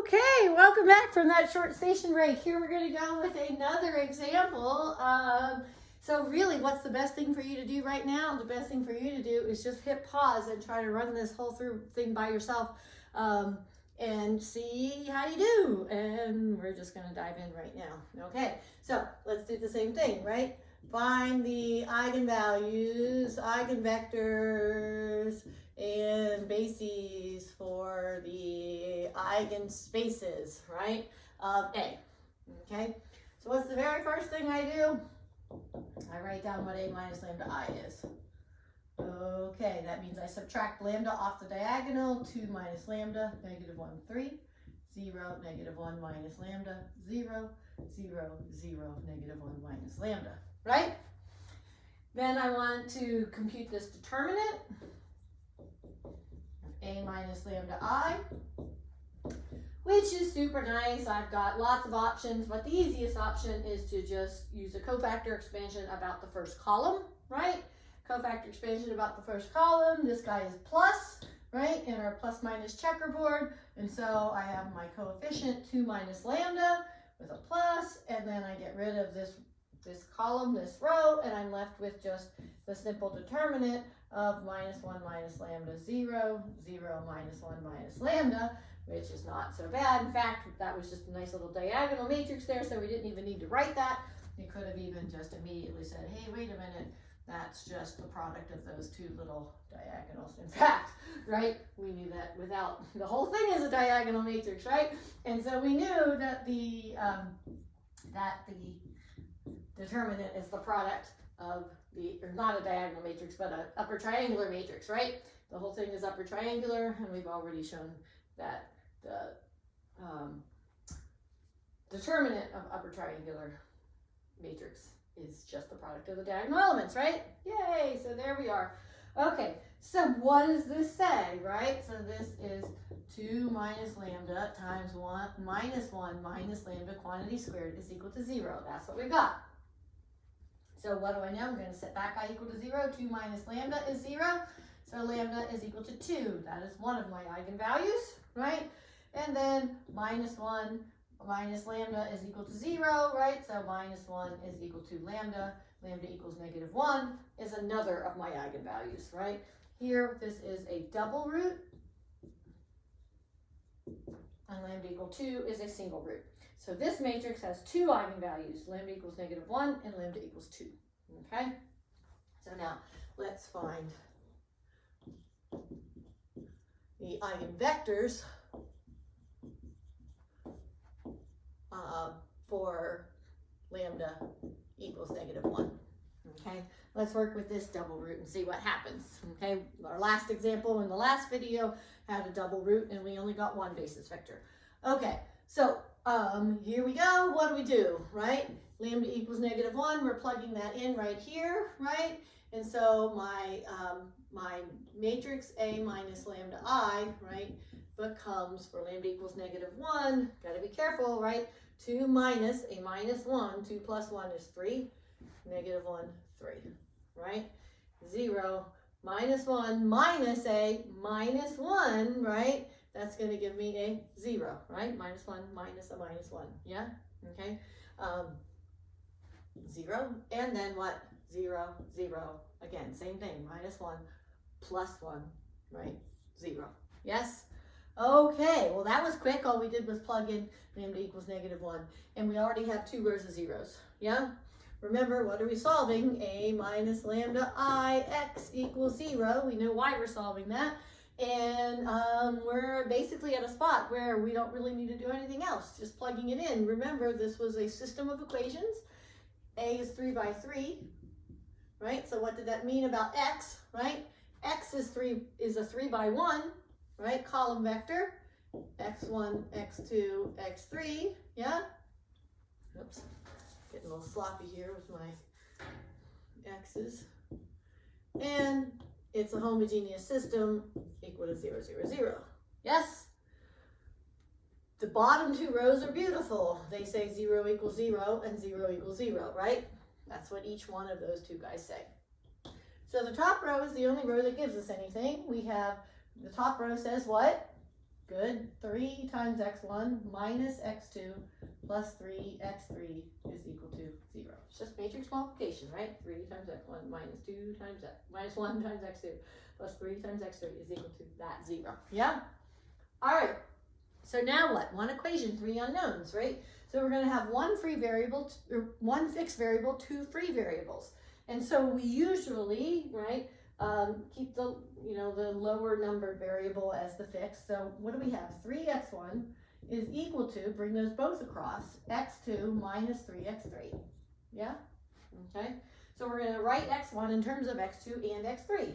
Okay, welcome back from that short station break. Here we're going to go with another example. So really, what's the best thing for you to do right now? The best thing for you to do is just hit pause and try to run this whole through thing by yourself and see how you do. And we're just going to dive in right now. Okay, so let's do the same thing, right? Find the eigenvalues, eigenvectors, and bases for the eigenspaces, right, of A. Okay, so what's the very first thing I do? I write down what A minus lambda I is. Okay, that means I subtract lambda off the diagonal. 2 minus lambda, negative 1, 3. 0, negative 1 minus lambda, 0, 0, 0, negative 1 minus lambda, right? Then I want to compute this determinant. A minus lambda I, which is super nice. I've got lots of options, but the easiest option is to just use a cofactor expansion about the first column, right? Cofactor expansion about the first column. This guy is plus, right, in our plus minus checkerboard. And so I have my coefficient 2 minus lambda with a plus, and then I get rid of this column, this row, and I'm left with just the simple determinant of minus 1 minus lambda 0, 0 minus 1 minus lambda, which is not so bad. In fact, that was just a nice little diagonal matrix there, so we didn't even need to write that. We could have even just immediately said, hey, wait a minute, that's just the product of those two little diagonals. In fact, right, we knew that without, the whole thing is a diagonal matrix, right? And so we knew that the determinant is the product of or not a diagonal matrix, but an upper triangular matrix, right? The whole thing is upper triangular, and we've already shown that the determinant of upper triangular matrix is just the product of the diagonal elements, right? Yay, so there we are. Okay, so what does this say, right? So this is 2 minus lambda times 1 minus lambda quantity squared is equal to 0. That's what we got. So what do I know? I'm going to set back I equal to 0. 2 minus lambda is 0. So lambda is equal to 2. That is one of my eigenvalues, right? And then minus 1 minus lambda is equal to 0, right? So minus 1 is equal to lambda. Lambda equals negative 1 is another of my eigenvalues, right? Here, this is a double root. And lambda equal 2 is a single root. So this matrix has two eigenvalues, lambda equals negative 1 and lambda equals 2, okay? So now let's find the eigenvectors for lambda equals negative 1, okay? Let's work with this double root and see what happens, okay? Our last example in the last video had a double root and we only got one basis vector. Okay, so here we go. What do we do, right? Lambda equals negative 1. We're plugging that in right here, right? And so my matrix A minus lambda I, right, becomes, for lambda equals negative 1, got to be careful, right? 2 minus a minus 1, 2 plus 1 is 3, negative 1, 3, right? 0 minus 1 minus a minus 1, right? That's going to give me a 0, right? Minus 1 minus a minus 1, yeah? Okay. 0, and then what? 0, 0. Again, same thing, minus 1 plus 1, right? 0. Yes? Okay, well that was quick. All we did was plug in lambda equals negative 1, and we already have two rows of zeros, yeah? Remember, what are we solving? A minus lambda I x equals 0. We know why we're solving that. And we're basically at a spot where we don't really need to do anything else, just plugging it in. Remember, this was a system of equations. A is 3 by 3, right? So what did that mean about x, right? X is a 3 by 1, right? Column vector, x1, x2, x3, yeah? Oops, getting a little sloppy here with my x's. And it's a homogeneous system equal to 0, 0, 0. Yes? The bottom two rows are beautiful. They say 0 equals 0 and 0 equals 0, right? That's what each one of those two guys say. So the top row is the only row that gives us anything. We have, the top row says what? Good. 3 times x1 minus x2 plus 3x3 is equal to 0. It's just matrix multiplication, right? 3 times x1 minus 2 times x, minus 1 times x2 plus 3 times x3 is equal to that 0. Yeah? All right. So now what? One equation, 3 unknowns, right? So we're going to have one free variable, or one fixed variable, 2 free variables. And so we usually, right, keep the, the lower numbered variable as the fixed. So what do we have? 3x1 is equal to, bring those both across, x2 minus 3x3. Yeah? Okay. So we're going to write x1 in terms of x2 and x3.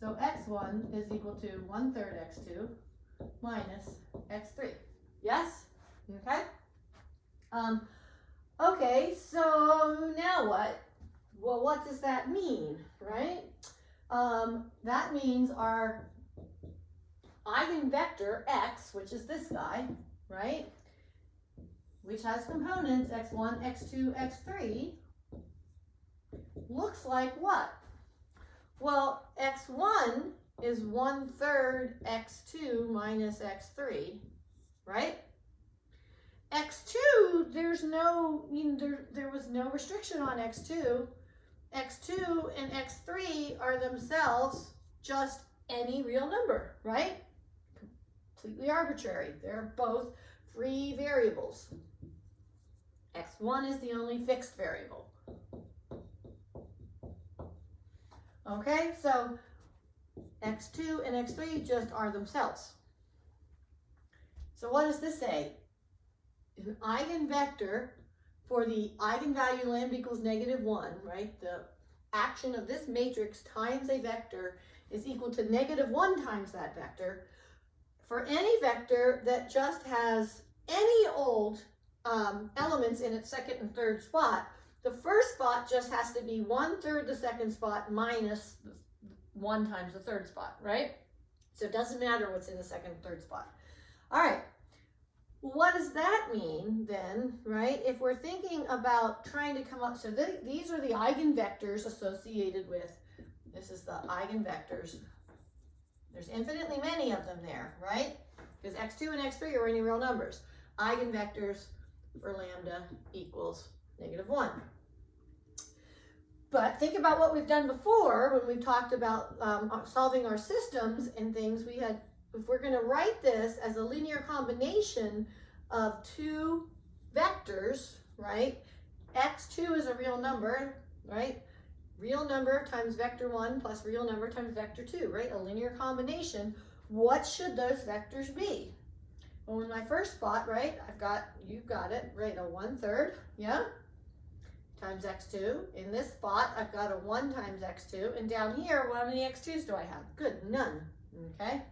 So x1 is equal to 1/3 x2 minus x3. Yes? Okay. Okay, so now what? Well, what does that mean, right? That means our eigenvector x, which is this guy, right? Which has components x1, x2, x3, looks like what? Well, x1 is 1/3 x2 minus x3, right? x2, there's no, there was no restriction on x2. x2 and x3 are themselves just any real number, right? Completely arbitrary. They're both free variables. x1 is the only fixed variable. Okay, so x2 and x3 just are themselves. So what does this say? An eigenvector for the eigenvalue lambda equals -1, right? The action of this matrix times a vector is equal to -1 times that vector. For any vector that just has any old elements in its second and third spot, the first spot just has to be 1/3 the second spot minus 1 times the third spot, right? So it doesn't matter what's in the second and third spot. All right. What does that mean then, right? If we're thinking about trying to come up, so these are the eigenvectors associated with, this is the eigenvectors. There's infinitely many of them there, right? Because x2 and x3 are any real numbers. Eigenvectors for lambda equals -1. But think about what we've done before when we've talked about solving our systems and things. We had, if we're going to write this as a linear combination of 2 vectors, right? x2 is a real number, right? Real number times vector 1 plus real number times vector 2, right? A linear combination. What should those vectors be? Well, in my first spot, right, you've got it, right, a 1/3, yeah? Times x2. In this spot, I've got a 1 times x2. And down here, how many x2s do I have? Good, none, okay?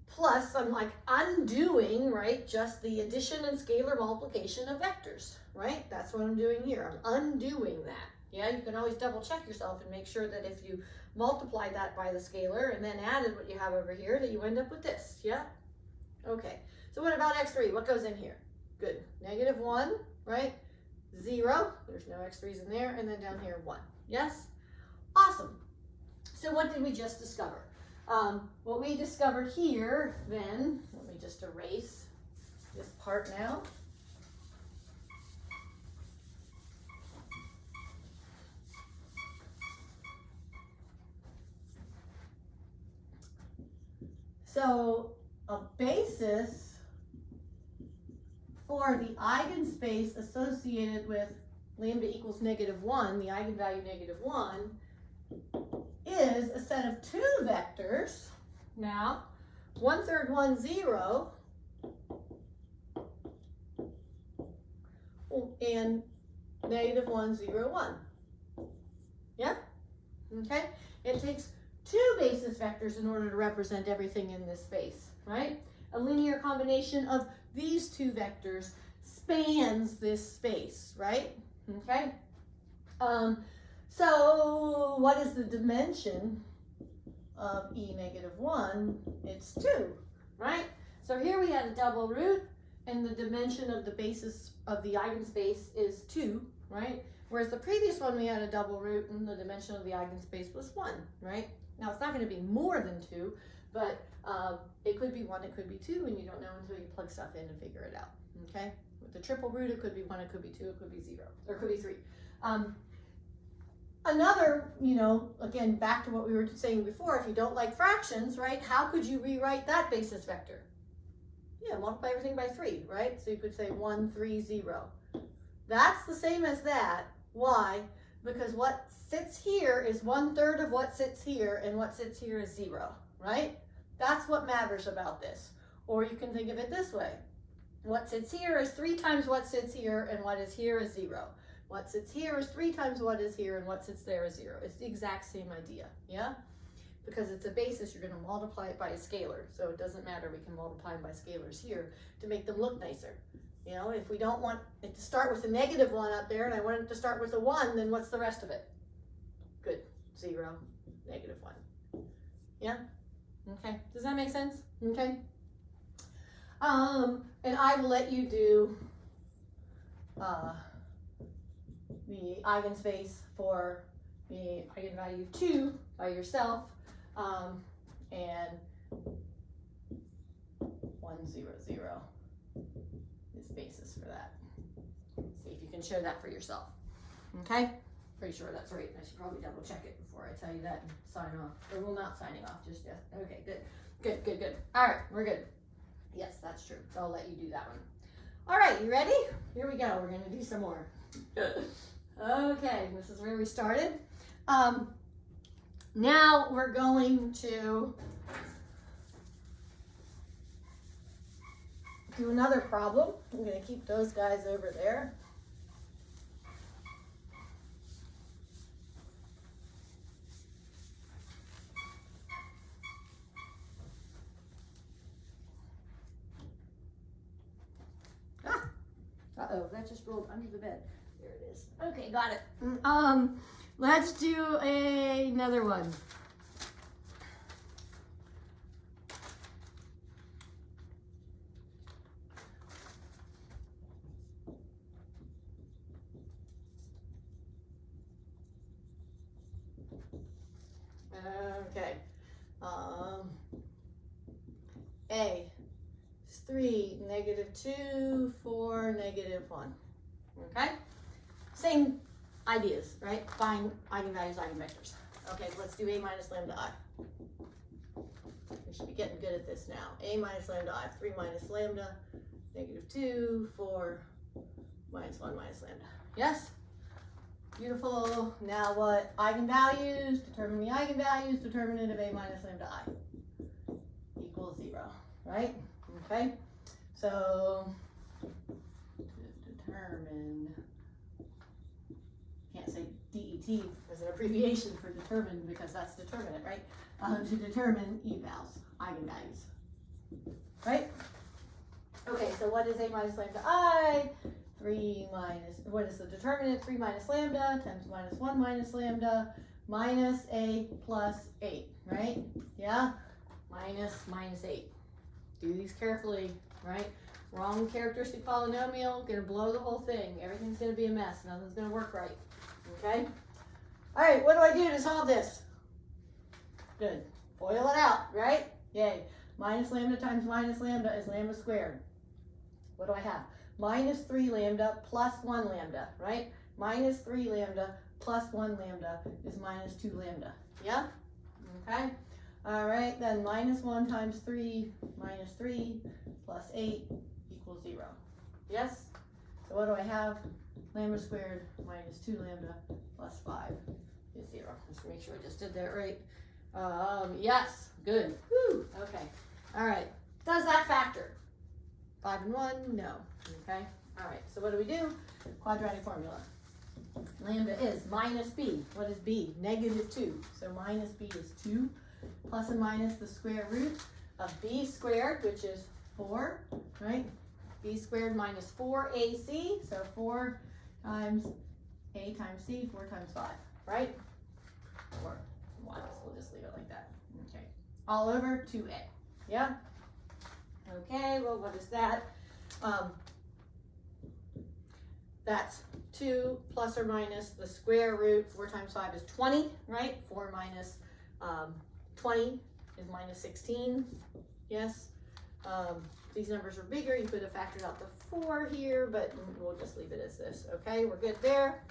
Plus, I'm like undoing, right, just the addition and scalar multiplication of vectors, right? That's what I'm doing here. I'm undoing that. Yeah, you can always double check yourself and make sure that if you multiply that by the scalar and then added what you have over here, that you end up with this, yeah? Okay, so what about x3? What goes in here? Good, -1, right? 0, there's no x3s in there, and then down here 1. Yes? Awesome. So what did we just discover? What we discovered here, then, let me just erase this part now. So a basis for the eigenspace associated with lambda equals -1, the eigenvalue -1, is a set of 2 vectors. Now, 1/3, 1, 0, and -1, 0, 1. Yeah? Okay? It takes 2 basis vectors in order to represent everything in this space, right? A linear combination of these 2 vectors spans this space, right? Okay? So what is the dimension of E -1? It's 2, right? So here we had a double root, and the dimension of the basis of the eigenspace is 2, right? Whereas the previous one we had a double root, and the dimension of the eigenspace was 1, right? Now it's not going to be more than 2, But it could be 1, it could be 2, and you don't know until you plug stuff in and figure it out, okay? With the triple root, it could be 1, it could be 2, it could be 0, or it could be 3. Another, you know, again, back to what we were saying before, if you don't like fractions, right, how could you rewrite that basis vector? Yeah, multiply everything by 3, right? So you could say 1, 3, 0. That's the same as that. Why? Because what sits here is 1/3 of what sits here, and what sits here is 0, right? That's what matters about this. Or you can think of it this way. What sits here is 3 times what sits here, and what is here is 0. What sits here is 3 times what is here, and what sits there is 0. It's the exact same idea, yeah? Because it's a basis, you're going to multiply it by a scalar. So it doesn't matter, we can multiply them by scalars here to make them look nicer. You know, if we don't want it to start with a -1 up there, and I want it to start with a 1, then what's the rest of it? Good, 0, -1. Yeah? Okay, does that make sense? Okay. And I will let you do the eigenspace for the eigenvalue 2 by yourself, and 1, 0, 0 is basis for that. See if you can show that for yourself. Okay? Pretty sure that's right. I should probably double check it before I tell you that and sign off. Or well, not signing off just yet. Okay, good. Good, good, good. All right, we're good. Yes, that's true. So I'll let you do that one. All right, you ready? Here we go. We're going to do some more. Okay, this is where we started. Now we're going to do another problem. I'm going to keep those guys over there. Uh-oh, that just rolled under the bed. There it is. Okay, got it. Let's do another one. Okay. A is 3, -2, 4, -1. Okay? Same ideas, right? Find eigenvalues, eigenvectors. Okay, so let's do A minus lambda I. We should be getting good at this now. A minus lambda I, 3 minus lambda, -2, 4, minus 1 minus lambda. Yes? Beautiful. Now what? Eigenvalues, determine the eigenvalues, determinant of A minus lambda I equals 0, right? Okay, so to determine, can't say DET as an abbreviation for determine because that's determinant, right? To determine evals, eigenvalues, right? Okay, so what is A minus lambda I? 3 minus, what is the determinant? 3 minus lambda times minus 1 minus lambda minus A plus 8, right? Yeah? Minus 8. Do these carefully, right? Wrong characteristic polynomial, gonna blow the whole thing. Everything's gonna be a mess. Nothing's gonna work right, okay? All right, what do I do to solve this? Good. FOIL it out, right? Yay. Minus lambda times minus lambda is lambda squared. What do I have? Minus 3 lambda plus 1 lambda, right? Minus 3 lambda plus 1 lambda is minus 2 lambda. Yeah? Okay? All right, then minus 1 times 3 minus 3 plus 8 equals 0. Yes? So what do I have? Lambda squared minus 2 lambda plus 5 is 0. Just make sure I just did that right. Yes, good. Woo. Okay. All right. Does that factor? 5 and 1? No. Okay. All right. So what do? Quadratic formula. Lambda is minus b. What is b? -2. So minus b is 2. Plus and minus the square root of b squared, which is 4, right? B squared minus 4ac. So 4 times a times c, 4 times 5, right? Or 1. So we'll just leave it like that. Okay. All over 2a. Yeah? Okay, well, what is that? That's 2 plus or minus the square root. 4 times 5 is 20, right? 4 minus 20 is minus 16. Yes. These numbers are bigger. You could have factored out the 4 here, but we'll just leave it as this. Okay, we're good there.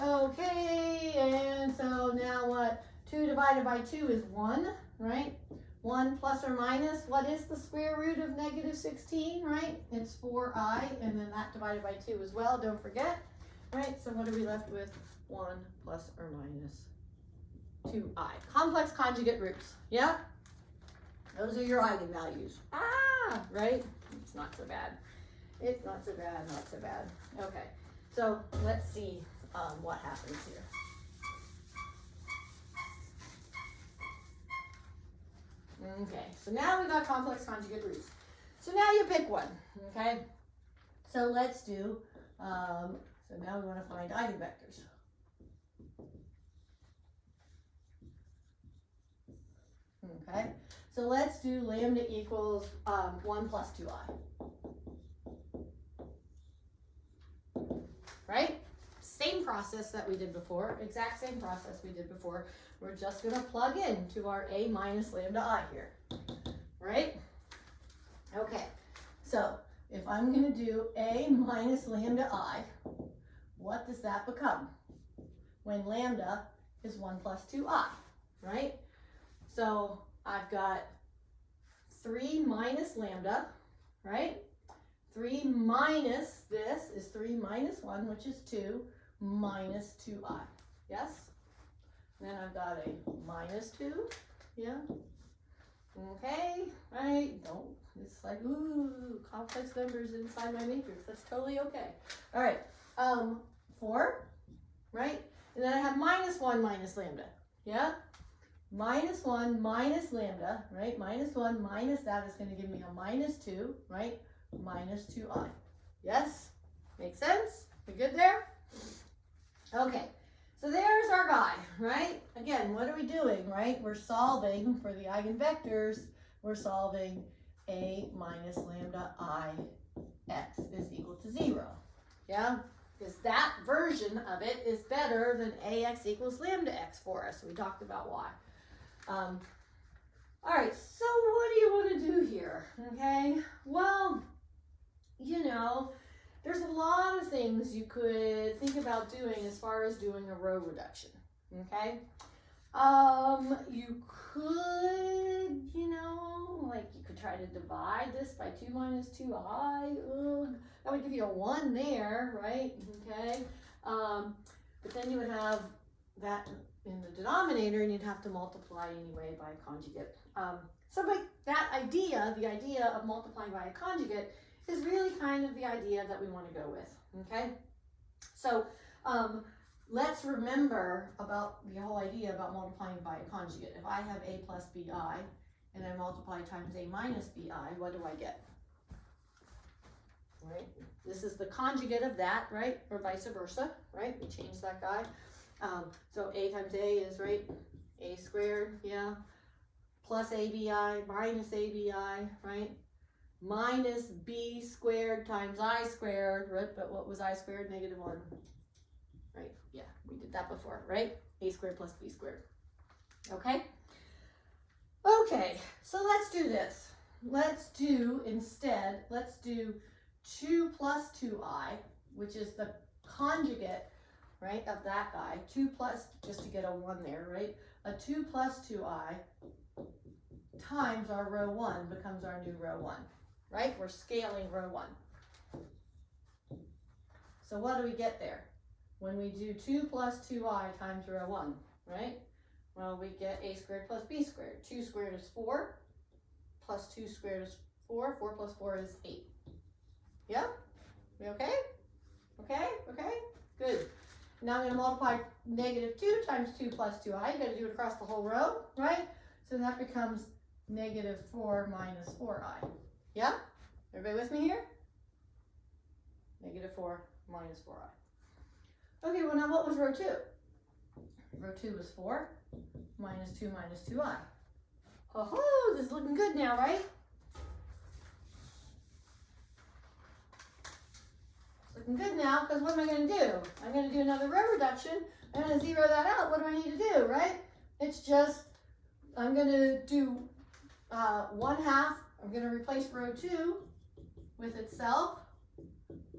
Okay, and so now what? 2 divided by 2 is 1, right? 1 plus or minus, what is the square root of negative 16, right? It's 4i, and then that divided by 2 as well, don't forget. Right, so what are we left with? 1 plus or minus 2i. Complex conjugate roots, yeah? Those are your eigenvalues. Ah, right? It's not so bad. It's not so bad, not so bad. Okay, so let's see what happens here. Okay, so now we got complex conjugate roots. So now you pick one, okay? So let's do, so now we want to find eigenvectors. Okay, so let's do lambda equals 1 plus 2i. Right? Same process that we did before, exact same process we did before. We're just going to plug into our a minus lambda I here, right? Okay, so if I'm going to do a minus lambda I, what does that become when lambda is 1 plus 2i, right? So I've got 3 minus lambda, right? 3 minus this is 3 minus 1, which is 2, minus 2i, yes? Then I've got a minus 2, yeah? Okay, right? Don't, it's like, ooh, complex numbers inside my matrix. That's totally okay. All right, 4, right? And then I have minus 1 minus lambda, yeah? Minus 1 minus lambda, right? Minus 1 minus that is going to give me a minus 2, right? Minus 2i. Yes? Make sense? We good there? Okay. So there's our guy, right? Again, what are we doing, right? We're solving for the eigenvectors. We're solving a minus lambda I x is equal to 0. Yeah? Because that version of it is better than ax equals lambda x for us. We talked about why. All right, so what do you want to do here? Okay, well, you know, there's a lot of things you could think about doing as far as doing a row reduction, okay? You could, you know, like you could try to divide this by 2 minus 2i. Ugh, that would give you a 1 there, right? Okay, but then you would have that in the denominator and you'd have to multiply anyway by a conjugate. So like that idea, the idea of multiplying by a conjugate is really kind of the idea that we want to go with, okay? So let's remember about the whole idea about multiplying by a conjugate. If I have a plus bi and I multiply times a minus bi, what do I get? Right? This is the conjugate of that, right? Or vice versa, right? We change that guy. So a times a is, right, a squared, yeah, plus abi minus abi, right, minus b squared times I squared, right, but what was I squared? Negative 1, right, yeah, we did that before, right, a squared plus b squared, okay? Okay, so let's do this. Let's do, instead, let's do 2 plus 2i, which is the conjugate, right, of that guy, 2 plus, just to get a 1 there, right, a 2 plus 2i times our row 1 becomes our new row 1, right? We're scaling row 1. So what do we get there? When we do 2 plus 2i times row 1, right? Well, we get a squared plus b squared. 2 squared is 4, plus 2 squared is 4, 4 plus 4 is 8. Yeah? We okay? Okay? Okay? Good. Now I'm going to multiply negative 2 times 2 plus 2i. You got to do it across the whole row, right? So that becomes negative 4 minus 4i. Yeah? Everybody with me here? Negative 4 minus 4i. Okay, well now what was row 2? Row 2 was 4 minus 2 minus 2i. Oh, this is looking good now, right? Looking good now, because what am I going to do? I'm going to do another row reduction. I'm going to zero that out. What do I need to do, right? It's just, I'm going to do 1/2, I'm going to replace row 2 with itself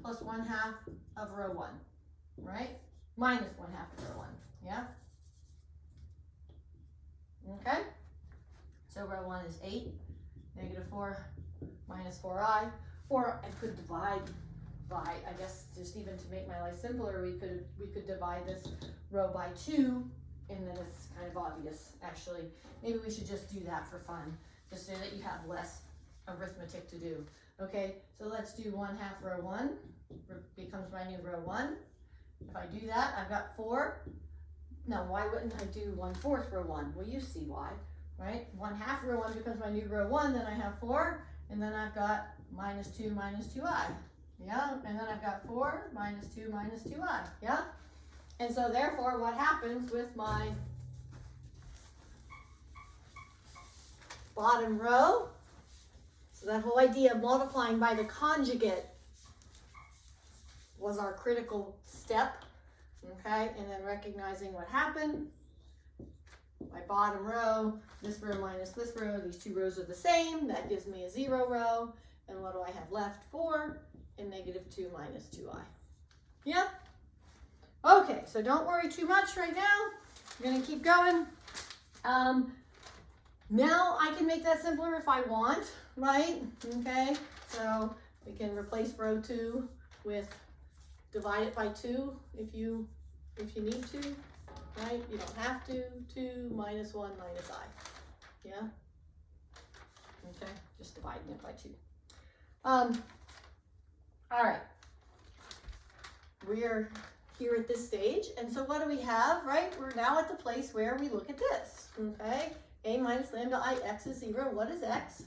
plus 1/2 of row 1, right? Minus 1/2 of row 1, yeah? Okay, so row 1 is 8, -4 minus 4i, or I could divide by, I guess, just even to make my life simpler, we could divide this row by 2, and then it's kind of obvious, actually. Maybe we should just do that for fun, just so that you have less arithmetic to do. Okay, so let's do 1/2 row 1, becomes my new row 1. If I do that, I've got 4. Now, why wouldn't I do 1/4 row 1? Well, you see why, right? 1/2 row 1 becomes my new row 1, then I have 4, and then I've got -2 minus 2i, yeah? And then I've got 4 minus 2 minus 2i, yeah? And so therefore, what happens with my bottom row, so that whole idea of multiplying by the conjugate was our critical step, okay? And then recognizing what happened. My bottom row, this row minus this row, these two rows are the same. That gives me a 0 row. And what do I have left? 4 and -2 minus 2i. Yep. Okay, so don't worry too much right now. I'm gonna keep going. Now I can make that simpler if I want, right? Okay, so we can replace row 2 with divide it by 2 if you need to, right? You don't have to. 2 minus 1 minus I, yeah? Okay, just dividing it by 2. All right, we're here at this stage, and so what do we have, right? We're now at the place where we look at this, okay? A minus lambda I x is 0. What is x?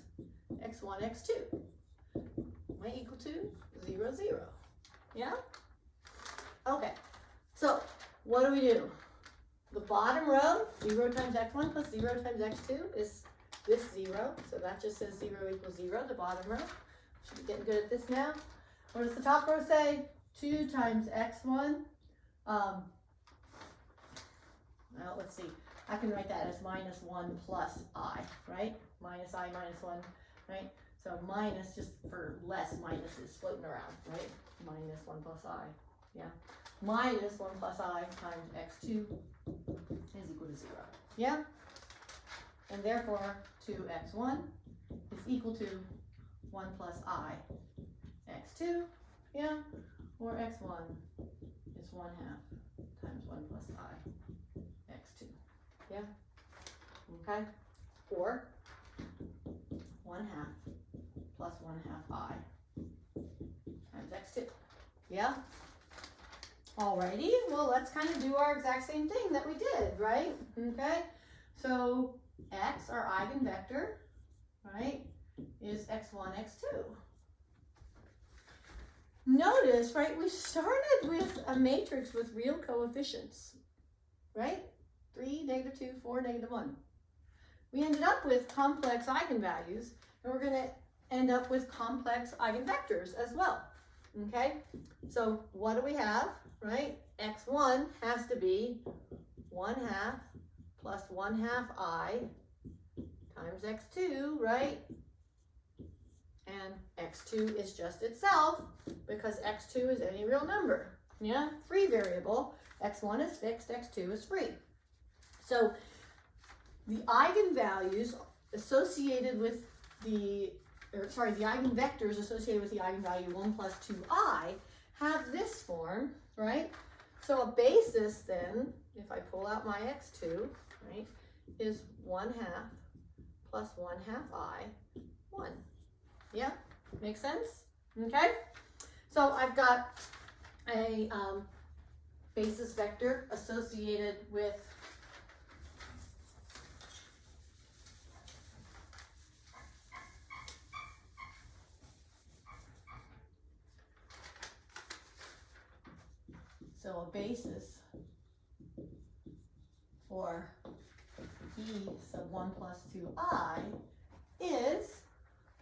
x1, x2. Am I equal to 0, 0? Yeah? Okay, so what do? The bottom row, 0 times x1 plus 0 times x2 is this 0. So that just says 0 equals 0, the bottom row. Should be getting good at this now. What does the top row say? 2 times x1. Well, let's see. I can write that as -1 plus I, right? Minus I minus 1, right? So minus, just for less minuses floating around, right? -1 plus I, yeah. -1 plus I times x2 is equal to 0, yeah? And therefore, 2x1 is equal to 1 plus I x2, yeah? Or x1 is 1/2 times 1 plus I x2, yeah? Okay? Or 1/2 plus 1/2 I times x2, yeah? Alrighty, well, let's kind of do our exact same thing that we did, right? Okay, so x, our eigenvector, right, is x1, x2. Notice, right, we started with a matrix with real coefficients, right? 3, -2, 4, -1. We ended up with complex eigenvalues, and we're going to end up with complex eigenvectors as well, okay? So what do we have, right? x1 has to be 1/2 plus 1/2 I times x2, right? And x2 is just itself, because x2 is any real number, yeah? Free variable. x1 is fixed, x2 is free. So the eigenvalues associated with the eigenvectors associated with the eigenvalue 1 plus 2i have this form, right? So a basis then, if I pull out my x2, right, is 1/2 plus 1/2 I, 1. Yeah, makes sense? Okay, so I've got a basis vector associated with a basis for E sub 1 plus 2i is,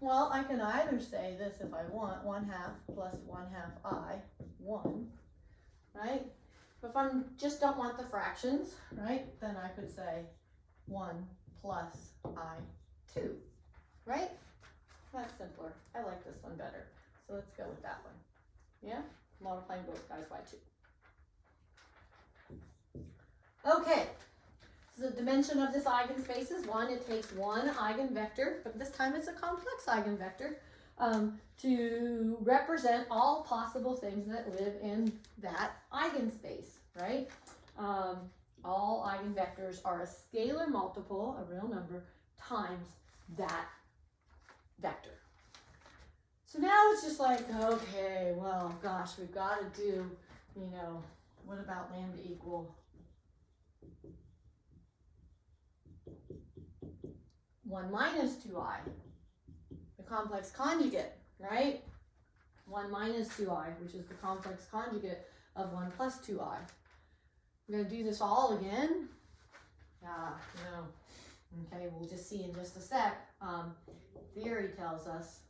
well, I can either say this if I want, 1/2 plus 1/2 I, 1, right? If I just don't want the fractions, right, then I could say 1 plus I, 2, right? That's simpler. I like this one better. So let's go with that one. Yeah? Multiplying both guys by 2. Okay. So the dimension of this eigenspace is 1. It takes one eigenvector, but this time it's a complex eigenvector, to represent all possible things that live in that eigenspace, right? All eigenvectors are a scalar multiple, a real number, times that vector. So now it's just like, okay, well, gosh, we've got to do, you know, what about lambda equal 1 minus 2i, the complex conjugate, right? 1 minus 2i, which is the complex conjugate of 1 plus 2i. We're going to do this all again? No. Okay, we'll just see in just a sec. Theory tells us,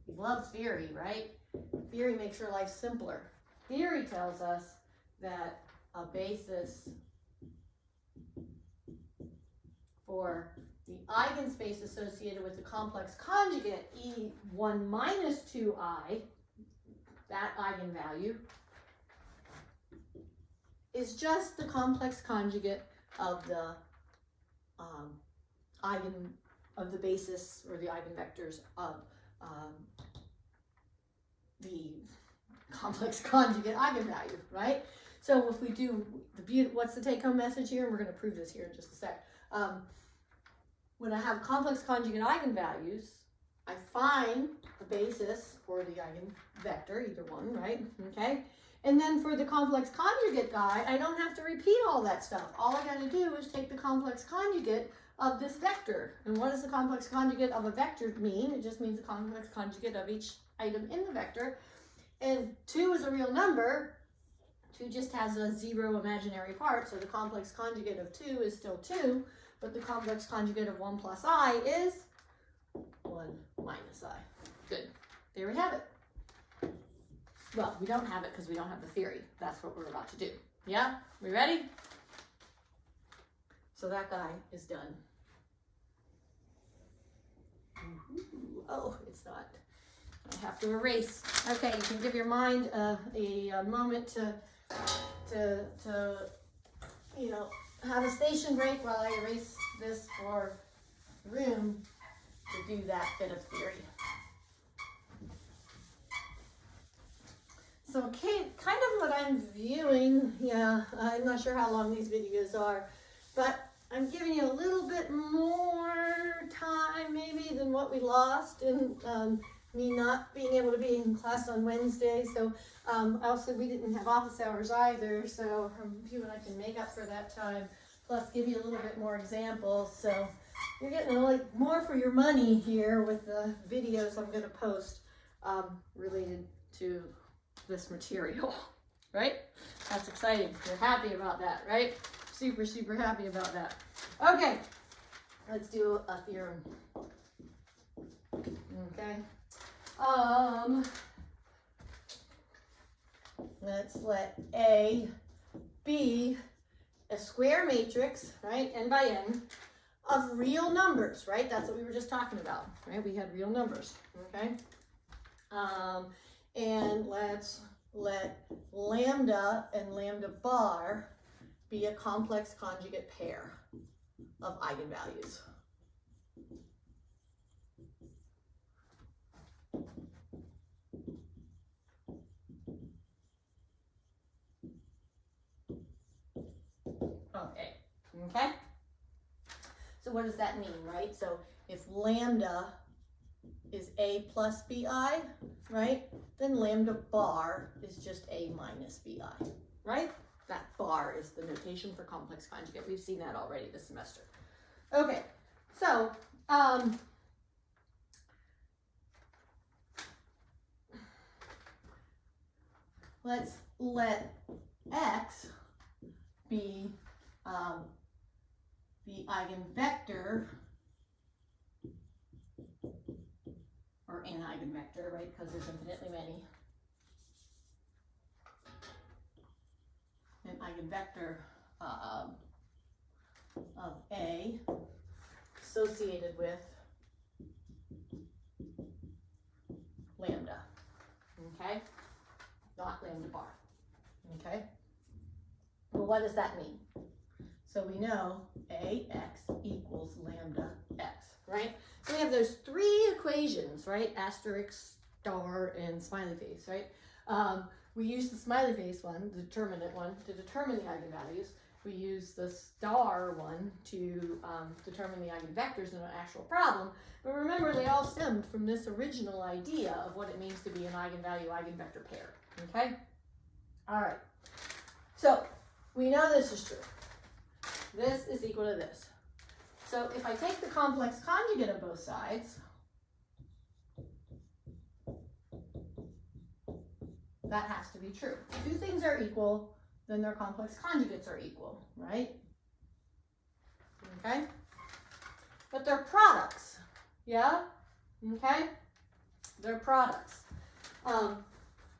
he loves theory, right? Theory makes your life simpler. Theory tells us that a basis for the eigenspace associated with the complex conjugate E1 minus 2i, that eigenvalue, is just the complex conjugate of the the basis or the eigenvectors of the complex conjugate eigenvalue, right? So if we do what's the take-home message here? And we're going to prove this here in just a sec. When I have complex conjugate eigenvalues, I find the basis for the eigenvector, either one, right? Okay. And then for the complex conjugate guy, I don't have to repeat all that stuff. All I got to do is take the complex conjugate of this vector. And what does the complex conjugate of a vector mean? It just means the complex conjugate of each item in the vector. And 2 is a real number. 2 just has a 0 imaginary part, so the complex conjugate of 2 is still 2, but the complex conjugate of 1 plus I is 1 minus I. Good. There we have it. Well, we don't have it because we don't have the theory. That's what we're about to do. Yeah? We ready? So that guy is done. Oh, it's not. I have to erase. Okay, you can give your mind a moment to you know, have a station break while I erase this for room to do that bit of theory. So kind of what I'm viewing, yeah, I'm not sure how long these videos are, but I'm giving you a little bit more time maybe than what we lost in me not being able to be in class on Wednesday. So also we didn't have office hours either, so I'm viewing I can make up for that time, plus give you a little bit more examples. So you're getting like more for your money here with the videos I'm going to post related to this material, right? That's exciting. You're happy about that, right? Super, super happy about that. Okay, let's do a theorem. Okay. Let's let A be a square matrix, right, n by n, of real numbers, right? That's what we were just talking about, right? We had real numbers, okay? And let's let lambda and lambda bar be a complex conjugate pair of eigenvalues. Okay? So what does that mean, right? So if lambda is a plus bi, right? Then lambda bar is just a minus bi, right? That bar is the notation for complex conjugate. We've seen that already this semester. Okay, so let's let x be the eigenvector, or an eigenvector, right? Because there's infinitely many. An eigenvector of A associated with lambda, okay? Not lambda bar, okay? Well, what does that mean? So we know AX equals lambda X, right? So we have those three equations, right? Asterisk, star, and smiley face, right? We use the smiley face one, the determinant one, to determine the eigenvalues. We use the star one to determine the eigenvectors in an actual problem. But remember, they all stemmed from this original idea of what it means to be an eigenvalue-eigenvector pair, okay? All right, so we know this is true. This is equal to this. So if I take the complex conjugate of both sides, that has to be true. If two things are equal, then their complex conjugates are equal, right? Okay? But they're products, yeah? Okay? They're products.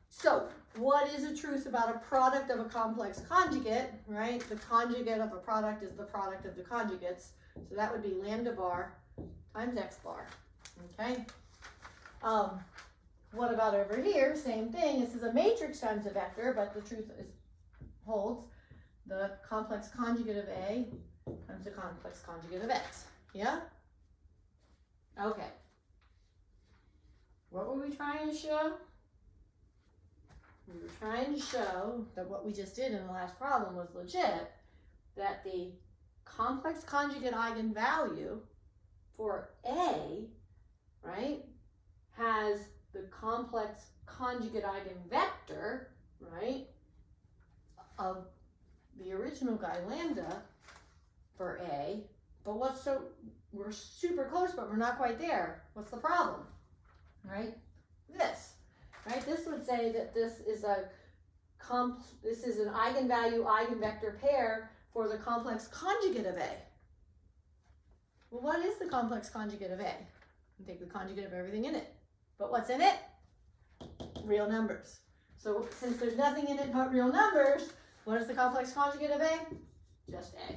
So what is the truth about a product of a complex conjugate, right? The conjugate of a product is the product of the conjugates. So that would be lambda bar times x bar, okay? What about over here? Same thing. This is a matrix times a vector, but the truth holds. The complex conjugate of A times the complex conjugate of X. Yeah? Okay. What were we trying to show? We were trying to show that what we just did in the last problem was legit, that the complex conjugate eigenvalue for A, right, has the complex conjugate eigenvector, right, of the original guy lambda for A, but we're super close, but we're not quite there. What's the problem, right? This, right? This would say that this is an eigenvalue-eigenvector pair for the complex conjugate of A. Well, what is the complex conjugate of A? You take the conjugate of everything in it. But what's in it? Real numbers. So since there's nothing in it but real numbers, what is the complex conjugate of A? Just A.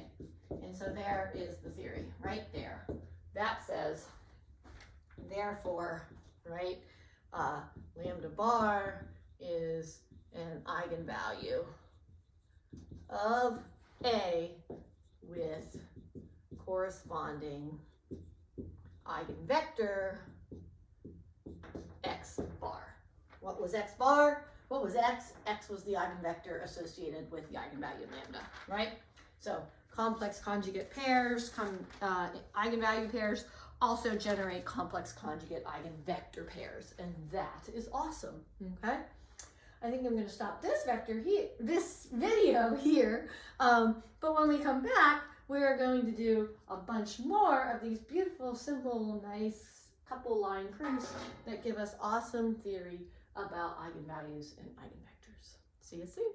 And so there is the theory, right there. That says, therefore, right, lambda bar is an eigenvalue of A with corresponding eigenvector x bar. What was x bar? What was x? X was the eigenvector associated with the eigenvalue lambda, right? So complex conjugate pairs, eigenvalue pairs also generate complex conjugate eigenvector pairs, and that is awesome, okay? I think I'm going to stop this video here, but when we come back, we are going to do a bunch more of these beautiful, simple, nice couple line proofs that give us awesome theory about eigenvalues and eigenvectors. See you soon.